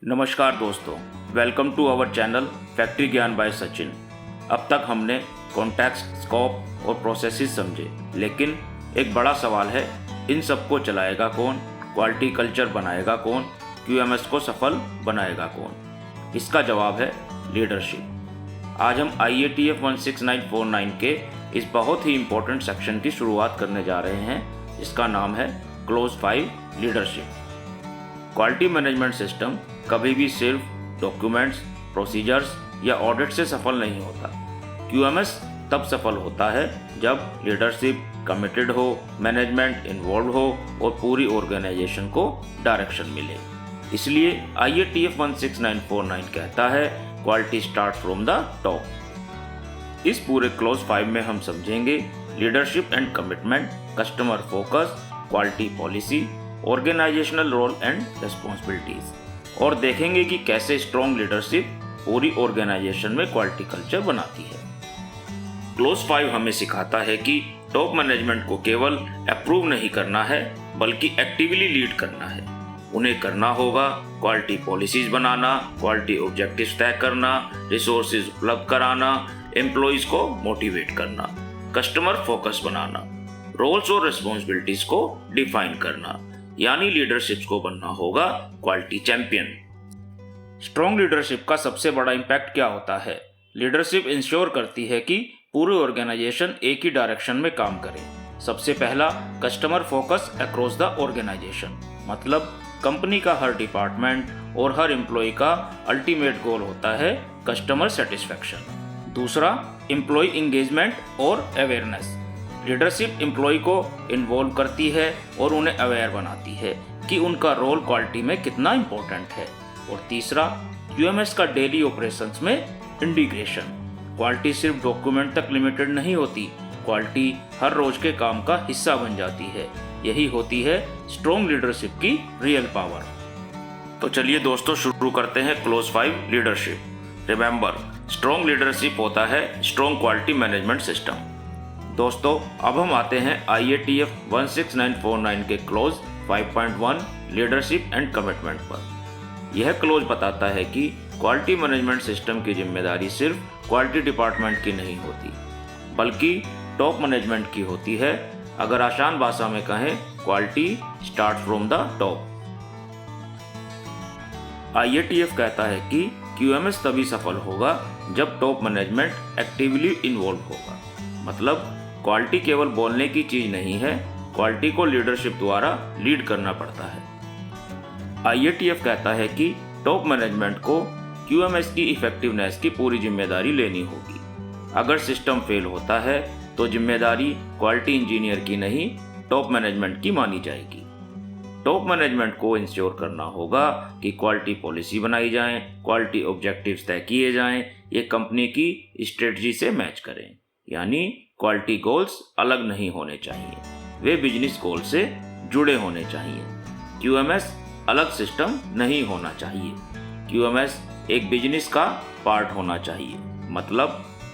नमस्कार दोस्तों, welcome to our channel factory Gyan by Sachin. अब तक हमने कॉन्टेक्स्ट, स्कोप और प्रोसेसेस समझे, लेकिन एक बड़ा सवाल है, इन सबको चलाएगा कौन, क्वालिटी कल्चर बनाएगा कौन, क्यूएमएस को सफल बनाएगा कौन? इसका जवाब है लीडरशिप। आज हम IATF 16949 के इस बहुत ही इम्पोर्टेंट सेक्शन की शुरुआत करने जा रहे हैं, जिसका नाम है close 5 leadership. Quality management system कभी भी सिर्फ डॉक्यूमेंट्स, प्रोसीजर्स या ऑडिट से सफल नहीं होता। QMS तब सफल होता है जब लीडरशिप कमिटेड हो, मैनेजमेंट इन्वॉल्व हो और पूरी ऑर्गेनाइजेशन को डायरेक्शन मिले। इसलिए IATF 16949 कहता है quality start from the top. इस पूरे क्लोज 5 में हम समझेंगे leadership and commitment, customer focus, quality policy, organizational role and responsibilities, और देखेंगे कि कैसे स्ट्रॉन्ग लीडरशिप पूरी ऑर्गेनाइजेशन में क्वालिटी कल्चर बनाती है। क्लोज 5 हमें सिखाता है कि टॉप मैनेजमेंट को केवल अप्रूव नहीं करना है, बल्कि एक्टिवली लीड करना है। उन्हें करना होगा क्वालिटी पॉलिसीज बनाना, क्वालिटी ऑब्जेक्टिव्स तय करना, रिसोर्सेज उपलब्ध कराना, एम्प्लॉइज को मोटिवेट करना, कस्टमर फोकस बनाना, रोल्स और रिस्पॉन्सिबिलिटीज को डिफाइन करना, यानी लीडरशिप को बनना होगा क्वालिटी चैंपियन। स्ट्रॉन्ग लीडरशिप का सबसे बड़ा इम्पैक्ट क्या होता है? लीडरशिप इंश्योर करती है कि पूरी ऑर्गेनाइजेशन एक ही डायरेक्शन में काम करे। सबसे पहला, customer focus across the organization, मतलब कंपनी का हर डिपार्टमेंट और हर एम्प्लॉय का अल्टीमेट गोल होता है कस्टमर सेटिस्फैक्शन। दूसरा, एम्प्लॉय इंगेजमेंट और अवेयरनेस। लीडरशिप एम्प्लॉय को इन्वॉल्व करती है और उन्हें अवेयर बनाती है कि उनका रोल क्वालिटी में कितना इम्पोर्टेंट है। और तीसरा, QMS का डेली ऑपरेशंस में इंटीग्रेशन। क्वालिटी सिर्फ डॉक्यूमेंट तक लिमिटेड नहीं होती, क्वालिटी हर रोज के काम का हिस्सा बन जाती है। यही होती है स्ट्रॉन्ग लीडरशिप की रियल पावर। तो चलिए दोस्तों, शुरू करते हैं close 5 leadership. Remember, strong leadership होता है स्ट्रॉन्ग क्वालिटी मैनेजमेंट सिस्टम। दोस्तों, अब हम आते हैं IATF 16949 के क्लोज 5.1 लीडरशिप एंड कमिटमेंट पर। यह क्लोज बताता है कि क्वालिटी मैनेजमेंट सिस्टम की जिम्मेदारी सिर्फ क्वालिटी डिपार्टमेंट की नहीं होती, बल्कि टॉप मैनेजमेंट की होती है। अगर आसान भाषा में कहें, quality start from the top. IATF कहता है कि QMS तभी सफल होगा जब टॉप मैनेजमेंट एक्टिवली इन्वॉल्व होगा। मतलब क्वालिटी केवल बोलने की चीज नहीं है, क्वालिटी को लीडरशिप द्वारा लीड करना पड़ता है। IATF कहता है कि टॉप मैनेजमेंट को QMS की इफेक्टिवनेस की पूरी जिम्मेदारी लेनी होगी। अगर सिस्टम फेल होता है तो जिम्मेदारी क्वालिटी इंजीनियर की नहीं, टॉप मैनेजमेंट की मानी जाएगी। टॉप मैनेजमेंट को इंश्योर करना होगा कि क्वालिटी पॉलिसी बनाई जाए, क्वालिटी ऑब्जेक्टिव्स तय किए जाएं, ये कंपनी की स्ट्रेटजी से मैच करें। यानी क्वालिटी गोल्स अलग नहीं होने चाहिए, वे बिजनेस गोल से जुड़े होने चाहिए। QMS अलग सिस्टम नहीं होना चाहिए। QMS एक बिजनेस का पार्ट होना चाहिए। मतलब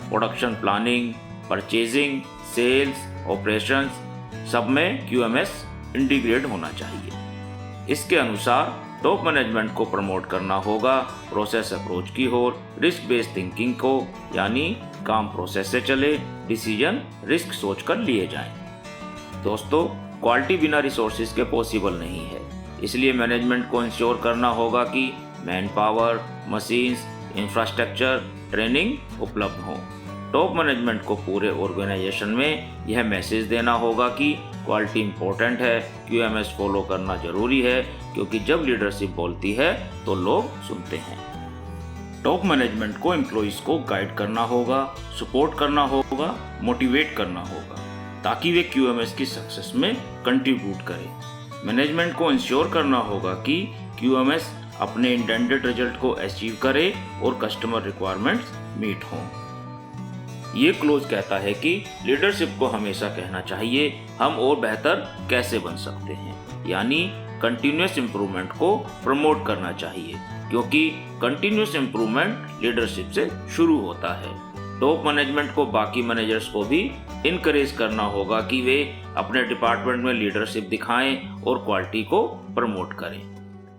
production planning, purchasing, sales, operations, सब में QMS इंटीग्रेट होना चाहिए। इसके अनुसार टॉप मैनेजमेंट को प्रमोट करना होगा प्रोसेस अप्रोच की ओर, रिस्क बेस्ड थिंकिंग को, यानी काम प्रोसेस से चले, डिसीजन रिस्क सोचकर लिए जाएं। दोस्तों, क्वालिटी बिना रिसोर्सेज के पॉसिबल नहीं है। इसलिए मैनेजमेंट को इंश्योर करना होगा कि man power, machines, infrastructure, training उपलब्ध हो। टॉप मैनेजमेंट को पूरे ऑर्गेनाइजेशन में यह मैसेज देना होगा कि क्वालिटी इंपॉर्टेंट है, QMS फॉलो करना जरूरी है, क्योंकि जब लीडरशिप बोलती है तो लोग सुनते हैं। टॉप मैनेजमेंट को एम्प्लॉइज को गाइड करना होगा, सपोर्ट करना होगा, मोटिवेट करना होगा, ताकि वे QMS की सक्सेस में कंट्रीब्यूट करें। मैनेजमेंट को इंश्योर करना होगा कि QMS अपने इंटेंडेड रिजल्ट को अचीव करे और कस्टमर रिक्वायरमेंट्स मीट हों। ये क्लोज कहता है कि लीडरशिप को हमेशा कहना चाहिए, हम और बेहतर कैसे बन सकते हैं, यानी कंटिन्यूअस इम्प्रूवमेंट को प्रमोट करना चाहिए, क्योंकि कंटिन्यूअस इम्प्रूवमेंट लीडरशिप से शुरू होता है। टॉप मैनेजमेंट को बाकी मैनेजर्स को भी इनकरेज करना होगा कि वे अपने डिपार्टमेंट में लीडरशिप दिखाएं और क्वालिटी को प्रमोट करें।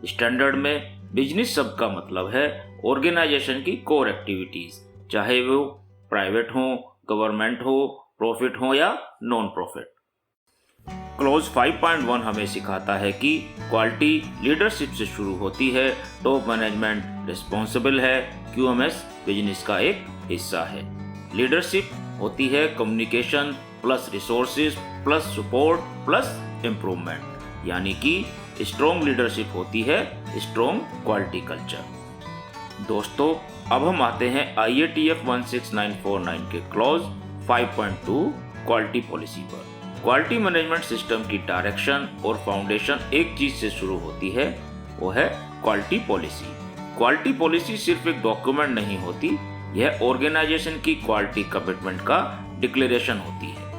स्टैंडर्ड में बिजनेस शब्द का मतलब है ऑर्गेनाइजेशन की कोर एक्टिविटीज, चाहे वो प्राइवेट हो, गवर्नमेंट हो, प्रॉफिट हो या नॉन प्रॉफिट। क्लॉज 5.1 हमें सिखाता है कि क्वालिटी लीडरशिप से शुरू होती है, टॉप मैनेजमेंट रिस्पॉन्सिबल है, क्यूएमएस बिजनेस का एक हिस्सा है। लीडरशिप होती है communication plus resources plus support plus improvement, यानी कि स्ट्रॉन्ग लीडरशिप होती है स्ट्रॉन्ग क्वालिटी कल्चर। दोस्तों, अब हम आते हैं IATF 16949 के क्लॉज 5.2 क्वालिटी पॉलिसी पर। क्वालिटी मैनेजमेंट सिस्टम की डायरेक्शन और फाउंडेशन एक चीज से शुरू होती है, वो है क्वालिटी पॉलिसी। क्वालिटी पॉलिसी सिर्फ एक डॉक्यूमेंट नहीं होती, यह ऑर्गेनाइजेशन की क्वालिटी कमिटमेंट का डिक्लेरेशन होती है।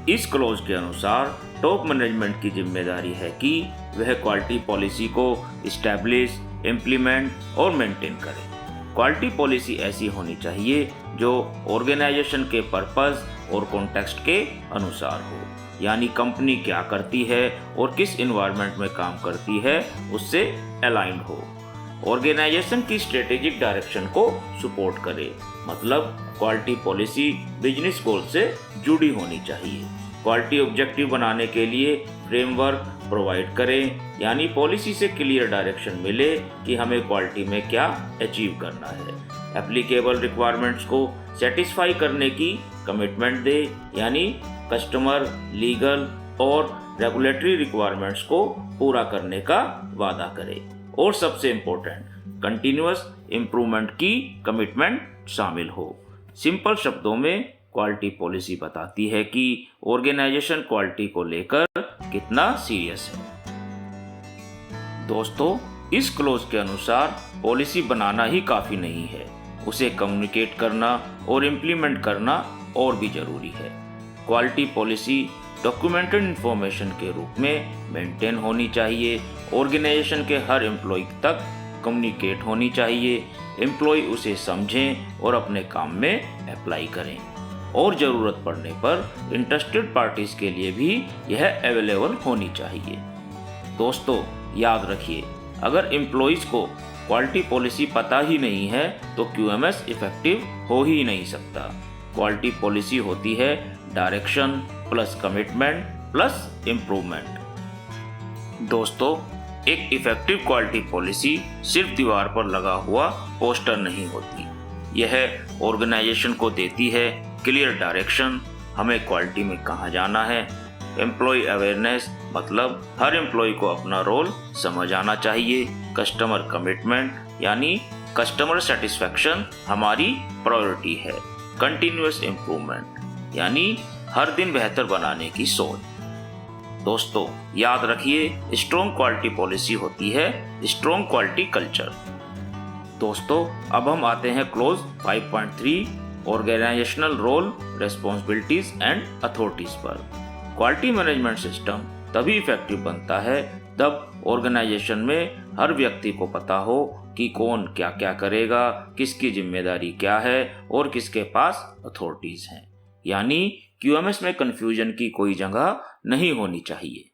इस क्लॉज के अनुसार टॉप मैनेजमेंट की जिम्मेदारी है कि वह क्वालिटी पॉलिसी को इस्टेब्लिश, इम्प्लीमेंट और मेंटेन करे। क्वालिटी पॉलिसी ऐसी होनी चाहिए जो ऑर्गेनाइजेशन के पर्पस और कॉन्टेक्स्ट के अनुसार हो, यानी कंपनी क्या करती है और किस एनवायरनमेंट में काम करती है उससे अलाइंड हो। ऑर्गेनाइजेशन की स्ट्रेटेजिक डायरेक्शन को सपोर्ट करे, मतलब क्वालिटी पॉलिसी बिजनेस गोल से जुड़ी होनी चाहिए। क्वालिटी ऑब्जेक्टिव बनाने के लिए फ्रेमवर्क प्रोवाइड करें, यानी पॉलिसी से क्लियर डायरेक्शन मिले कि हमें क्वालिटी में क्या अचीव करना है। एप्लीकेबल रिक्वायरमेंट्स को सेटिस्फाई करने की कमिटमेंट दे, यानी कस्टमर, लीगल और रेगुलेटरी रिक्वायरमेंट्स को पूरा करने का वादा करे। और सबसे इम्पोर्टेंट, कंटिन्यूअस इम्प्रूवमेंट की कमिटमेंट शामिल हो। सिंपल शब्दों में क्वालिटी पॉलिसी बताती है कि ऑर्गेनाइजेशन क्वालिटी को लेकर कितना सीरियस है। दोस्तों, इस क्लॉज के अनुसार पॉलिसी बनाना ही काफी नहीं है, उसे कम्युनिकेट करना और इम्प्लीमेंट करना और भी जरूरी है। क्वालिटी पॉलिसी डॉक्यूमेंटेड इंफॉर्मेशन के रूप में मेंटेन होनी चाहिए, ऑर्गेनाइजेशन के हर एम्प्लॉय तक कम्युनिकेट होनी चाहिए, एम्प्लॉय उसे समझें और अपने काम में अप्लाई करें, और ज़रूरत पड़ने पर इंटरेस्टेड पार्टीज के लिए भी यह अवेलेबल होनी चाहिए। दोस्तों, याद रखिए, अगर एम्प्लॉयज़ को क्वालिटी पॉलिसी पता ही नहीं है तो QMS इफेक्टिव हो ही नहीं सकता। क्वालिटी पॉलिसी होती है direction plus commitment plus improvement. दोस्तों, एक इफेक्टिव क्वालिटी पॉलिसी सिर्फ दीवार पर लगा हुआ पोस्टर नहीं होती, यह ऑर्गेनाइजेशन को देती है क्लियर डायरेक्शन, हमें क्वालिटी में कहाँ जाना है। एम्प्लॉय अवेयरनेस, मतलब हर एम्प्लॉय को अपना रोल समझ आना चाहिए। कस्टमर कमिटमेंट, यानी कस्टमर सेटिस्फैक्शन हमारी प्रायोरिटी है। कंटिन्यूअस इम्प्रूवमेंट, यानी हर दिन बेहतर बनाने की सोच। दोस्तों, याद रखिए, स्ट्रॉन्ग क्वालिटी पॉलिसी होती है स्ट्रॉन्ग क्वालिटी कल्चर। दोस्तों, अब हम आते हैं clause 5.3 organizational role, responsibilities and authorities पर। क्वालिटी मैनेजमेंट सिस्टम तभी इफेक्टिव बनता है तब ऑर्गेनाइजेशन में हर व्यक्ति को पता हो कि कौन क्या क्या करेगा, किसकी जिम्मेदारी क्या है और किसके पास अथॉरिटीज हैं, यानी QMS में कंफ्यूजन की कोई जगह नहीं होनी चाहिए।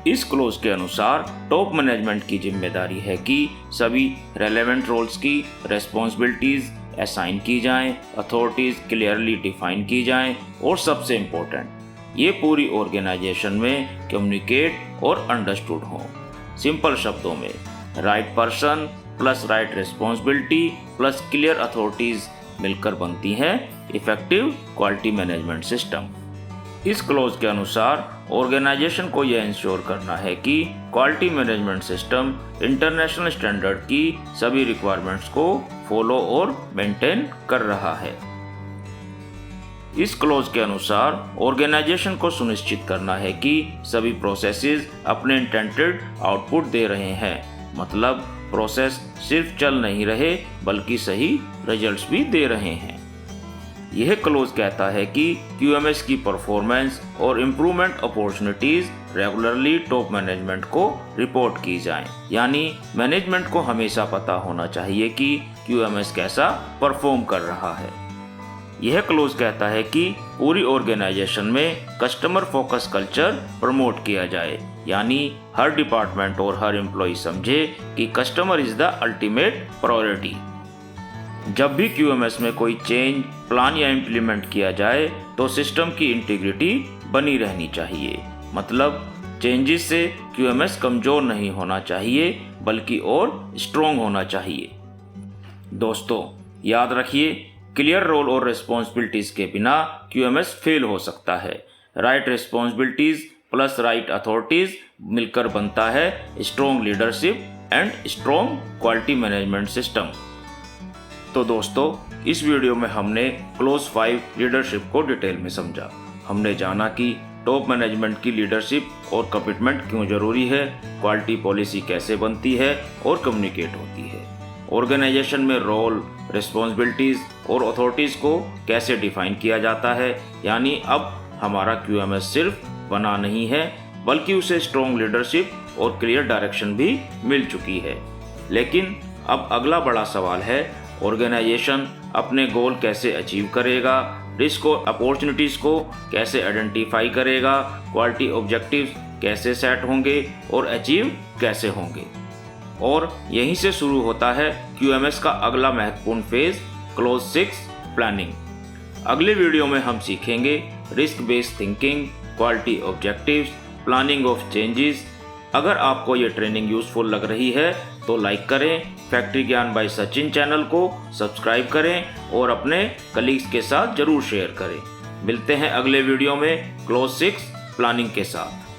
इस क्लॉज के अनुसार टॉप मैनेजमेंट की जिम्मेदारी है कि सभी रेलेवेंट रोल्स की रिस्पॉन्सिबिलिटीज असाइन की जाएं, अथॉरिटीज क्लियरली डिफाइन की जाएं और सबसे इम्पोर्टेंट, ये पूरी ऑर्गेनाइजेशन में कम्युनिकेट और अंडरस्टूड हो। सिंपल शब्दों में, right person plus right responsibility plus clear authorities मिलकर बनती हैं इफेक्टिव क्वालिटी मैनेजमेंट सिस्टम। इस क्लॉज के अनुसार ऑर्गेनाइजेशन को यह इंश्योर करना है कि quality management system international standard की सभी रिक्वायरमेंट्स को फॉलो और मेंटेन कर रहा है। इस क्लॉज के अनुसार ऑर्गेनाइजेशन को सुनिश्चित करना है कि सभी प्रोसेसेस अपने इंटेंडेड आउटपुट दे रहे हैं, मतलब प्रोसेस सिर्फ चल नहीं रहे बल्कि सही रिजल्ट्स भी दे रहे हैं। यह क्लॉज कहता है कि QMS की परफॉर्मेंस और improvement opportunities regularly top management को रिपोर्ट की जाएं, यानी मैनेजमेंट को हमेशा पता होना चाहिए कि QMS कैसा परफॉर्म कर रहा है। यह क्लोज कहता है कि पूरी ऑर्गेनाइजेशन में कस्टमर फोकस कल्चर प्रमोट किया जाए, यानी हर डिपार्टमेंट और हर एम्प्लॉय समझे कि customer is the ultimate priority. जब भी QMS में कोई चेंज प्लान या इम्प्लीमेंट किया जाए तो सिस्टम की इंटीग्रिटी बनी रहनी चाहिए। मतलब चेंजेस से QMS कमज़ोर नहीं होना चाहिए बल्कि और स्ट्रॉन्ग होना चाहिए। दोस्तों याद रखिए, क्लियर रोल और रिस्पॉन्सिबिलिटीज़ के बिना QMS फेल हो सकता है। Right responsibilities plus right authorities मिलकर बनता है strong leadership and strong quality management system. तो दोस्तों इस वीडियो में हमने क्लोज 5 लीडरशिप को डिटेल में समझा। हमने जाना कि टॉप मैनेजमेंट की लीडरशिप और कमिटमेंट क्यों ज़रूरी है, क्वालिटी पॉलिसी कैसे बनती है और कम्युनिकेट होती है, ऑर्गेनाइजेशन में रोल, रिस्पॉन्सिबिलिटीज़ और अथॉरिटीज़ को कैसे डिफाइन किया जाता है। यानी अब हमारा QMS सिर्फ बना नहीं है बल्कि उसे स्ट्रॉन्ग लीडरशिप और क्लियर डायरेक्शन भी मिल चुकी है। लेकिन अब अगला बड़ा सवाल है, ऑर्गेनाइजेशन अपने गोल कैसे अचीव करेगा, रिस्क और अपॉर्चुनिटीज़ को कैसे आइडेंटिफाई करेगा, क्वालिटी ऑब्जेक्टिव्स कैसे सेट होंगे और अचीव कैसे होंगे। और यहीं से शुरू होता है QMS का अगला महत्वपूर्ण फेज, क्लोज 6 प्लानिंग। अगले वीडियो में हम सीखेंगे risk based thinking, quality objectives, planning of changes. अगर आपको ये ट्रेनिंग यूज़फुल लग रही है तो लाइक करें, factory Gyan by Sachin channel को सब्सक्राइब करें और अपने कलीग्स के साथ ज़रूर शेयर करें। मिलते हैं अगले वीडियो में क्लोज 6 प्लानिंग के साथ।